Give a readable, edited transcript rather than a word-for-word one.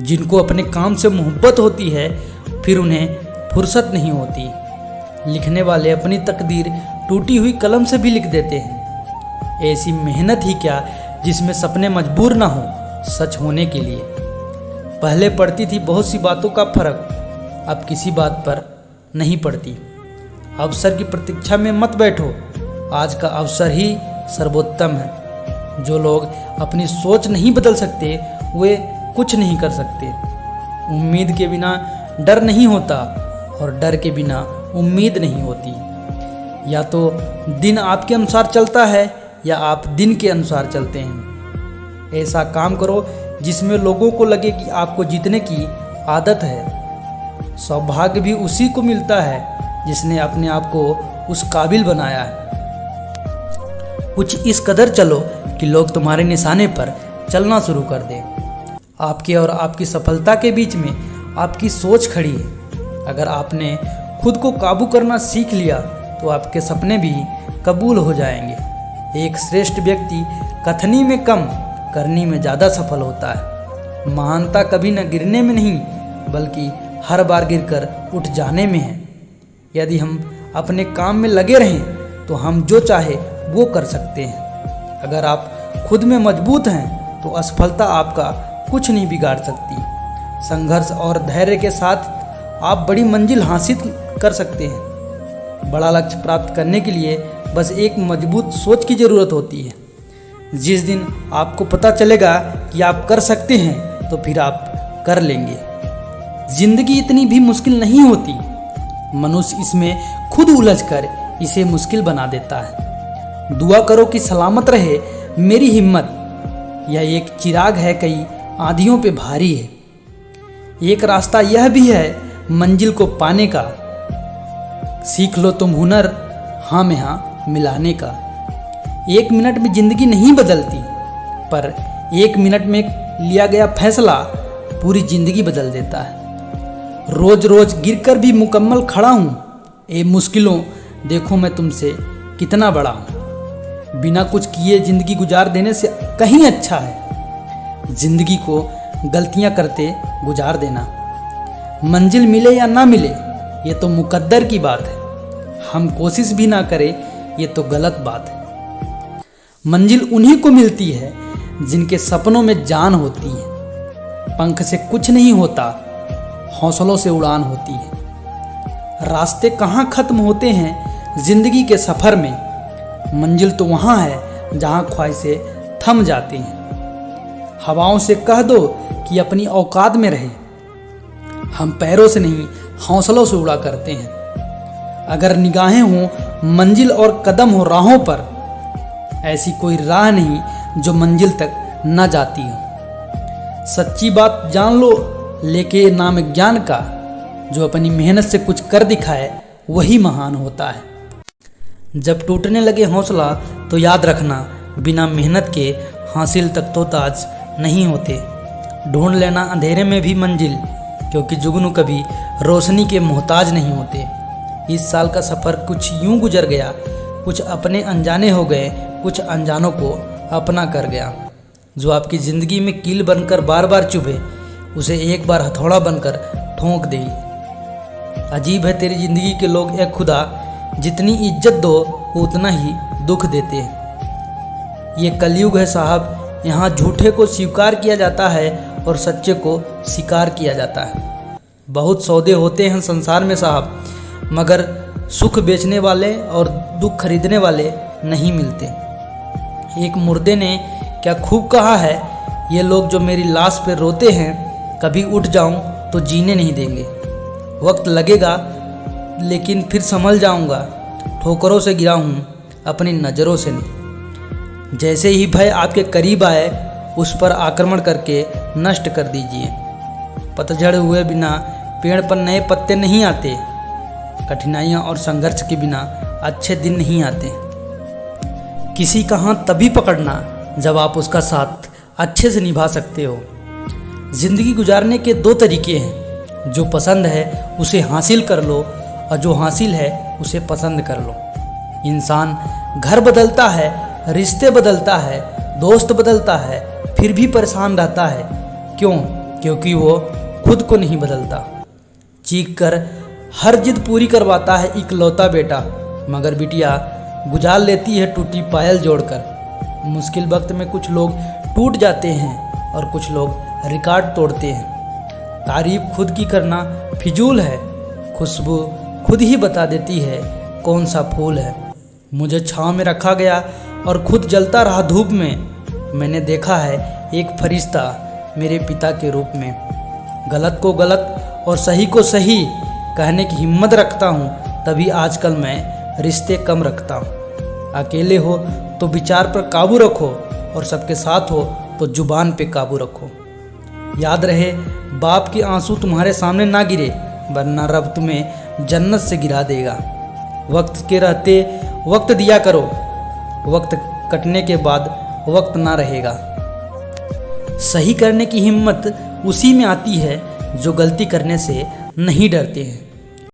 जिनको अपने काम से मोहब्बत होती है फिर उन्हें फुर्सत नहीं होती। लिखने वाले अपनी तकदीर टूटी हुई कलम से भी लिख देते हैं। ऐसी मेहनत ही क्या जिसमें सपने मजबूर ना हो सच होने के लिए। पहले पड़ती थी बहुत सी बातों का फर्क, अब किसी बात पर नहीं पड़ती। अवसर की प्रतीक्षा में मत बैठो, आज का अवसर ही सर्वोत्तम है। जो लोग अपनी सोच नहीं बदल सकते वे कुछ नहीं कर सकते। उम्मीद के बिना डर नहीं होता और डर के बिना उम्मीद नहीं होती। या तो दिन आपके अनुसार चलता है या आप दिन के अनुसार चलते हैं। ऐसा काम करो जिसमें लोगों को लगे कि आपको जीतने की आदत है। सौभाग्य भी उसी को मिलता है जिसने अपने आप को उस काबिल बनाया है। कुछ इस कदर चलो कि लोग तुम्हारे निशाने पर चलना शुरू कर दें। आपके और आपकी सफलता के बीच में आपकी सोच खड़ी है। अगर आपने खुद को काबू करना सीख लिया तो आपके सपने भी कबूल हो जाएंगे। एक श्रेष्ठ व्यक्ति कथनी में कम करनी में ज़्यादा सफल होता है। महानता कभी न गिरने में नहीं बल्कि हर बार गिरकर उठ जाने में है। यदि हम अपने काम में लगे रहें तो हम जो चाहे वो कर सकते हैं। अगर आप खुद में मजबूत हैं तो असफलता आपका कुछ नहीं बिगाड़ सकती। संघर्ष और धैर्य के साथ आप बड़ी मंजिल हासिल कर सकते हैं। बड़ा लक्ष्य प्राप्त करने के लिए बस एक मजबूत सोच की ज़रूरत होती है। जिस दिन आपको पता चलेगा कि आप कर सकते हैं तो फिर आप कर लेंगे। जिंदगी इतनी भी मुश्किल नहीं होती, मनुष्य इसमें खुद उलझकर इसे मुश्किल बना देता है। दुआ करो कि सलामत रहे मेरी हिम्मत, यह एक चिराग है कई आंधियों पे भारी है। एक रास्ता यह भी है मंजिल को पाने का, सीख लो तुम हुनर हाँ में हाँ मिलाने का। एक मिनट में जिंदगी नहीं बदलती, पर एक मिनट में लिया गया फैसला पूरी जिंदगी बदल देता है। रोज रोज गिरकर भी मुकम्मल खड़ा हूँ, ए मुश्किलों देखो मैं तुमसे कितना बड़ा हूँ। बिना कुछ किए जिंदगी गुजार देने से कहीं अच्छा है जिंदगी को गलतियाँ करते गुजार देना। मंजिल मिले या ना मिले ये तो मुकद्दर की बात है, हम कोशिश भी ना करें ये तो गलत बात है। मंजिल उन्हीं को मिलती है जिनके सपनों में जान होती है। पंख से कुछ नहीं होता, हौसलों से उड़ान होती है। रास्ते कहाँ खत्म होते हैं जिंदगी के सफ़र में, मंजिल तो वहाँ है जहाँ ख्वाहिशें थम जाती हैं। हवाओं से कह दो कि अपनी औकात में रहे, हम पैरों से नहीं हौसलों से उड़ा करते हैं। अगर निगाहें हों मंजिल और कदम हो राहों पर, ऐसी कोई राह नहीं जो मंजिल तक न जाती हो। सच्ची बात जान लो लेके नाम ज्ञान का, जो अपनी मेहनत से कुछ कर दिखाए वही महान होता है। जब टूटने लगे हौसला तो याद रखना बिना मेहनत के हासिल तक तो ताज नहीं होते। ढूंढ लेना अंधेरे में भी मंजिल, क्योंकि जुगनू कभी रोशनी के मोहताज नहीं होते। इस साल का सफ़र कुछ यूं गुजर गया, कुछ अपने अनजाने हो गए, कुछ अनजानों को अपना कर गया। जो आपकी ज़िंदगी में कील बनकर बार बार चुभे उसे एक बार हथौड़ा बनकर ठोंक दे। अजीब है तेरी ज़िंदगी के लोग, ए खुदा जितनी इज्जत दो उतना ही दुख देते हैं। ये कलयुग है साहब, यहाँ झूठे को स्वीकार किया जाता है और सच्चे को स्वीकार किया जाता है। बहुत सौदे होते हैं संसार में साहब, मगर सुख बेचने वाले और दुख खरीदने वाले नहीं मिलते। एक मुर्दे ने क्या खूब कहा है, ये लोग जो मेरी लाश पे रोते हैं कभी उठ जाऊं तो जीने नहीं देंगे। वक्त लगेगा लेकिन फिर संभल जाऊंगा, ठोकरों से गिरा हूँ अपनी नज़रों से नहीं। जैसे ही भय आपके करीब आए उस पर आक्रमण करके नष्ट कर दीजिए। पतझड़ हुए बिना पेड़ पर नए पत्ते नहीं आते, कठिनाइयाँ और संघर्ष के बिना अच्छे दिन नहीं आते। किसी का हाथ तभी पकड़ना जब आप उसका साथ अच्छे से निभा सकते हो। ज़िंदगी गुजारने के दो तरीके हैं, जो पसंद है उसे हासिल कर लो और जो हासिल है उसे पसंद कर लो। इंसान घर बदलता है, रिश्ते बदलता है, दोस्त बदलता है, फिर भी परेशान रहता है। क्यों? क्योंकि वो खुद को नहीं बदलता। चीख कर हर जिद पूरी करवाता है इकलौता बेटा, मगर बिटिया गुजार लेती है टूटी पायल जोड़कर। मुश्किल वक्त में कुछ लोग टूट जाते हैं और कुछ लोग रिकॉर्ड तोड़ते हैं। तारीफ खुद की करना फिजूल है, खुशबू खुद ही बता देती है कौन सा फूल है। मुझे छांव में रखा गया और खुद जलता रहा धूप में। मैंने देखा है एक फरिश्ता मेरे पिता के रूप में। गलत को गलत और सही को सही कहने की हिम्मत रखता हूँ, तभी आजकल मैं रिश्ते कम रखता हूँ। अकेले हो तो विचार पर काबू रखो और सबके साथ हो तो जुबान पे काबू रखो। याद रहे बाप के आंसू तुम्हारे सामने ना गिरे, वरना रब तुम्हें जन्नत से गिरा देगा। वक्त के रहते वक्त दिया करो, वक्त कटने के बाद वक्त ना रहेगा। सही करने की हिम्मत उसी में आती है जो गलती करने से नहीं डरते हैं।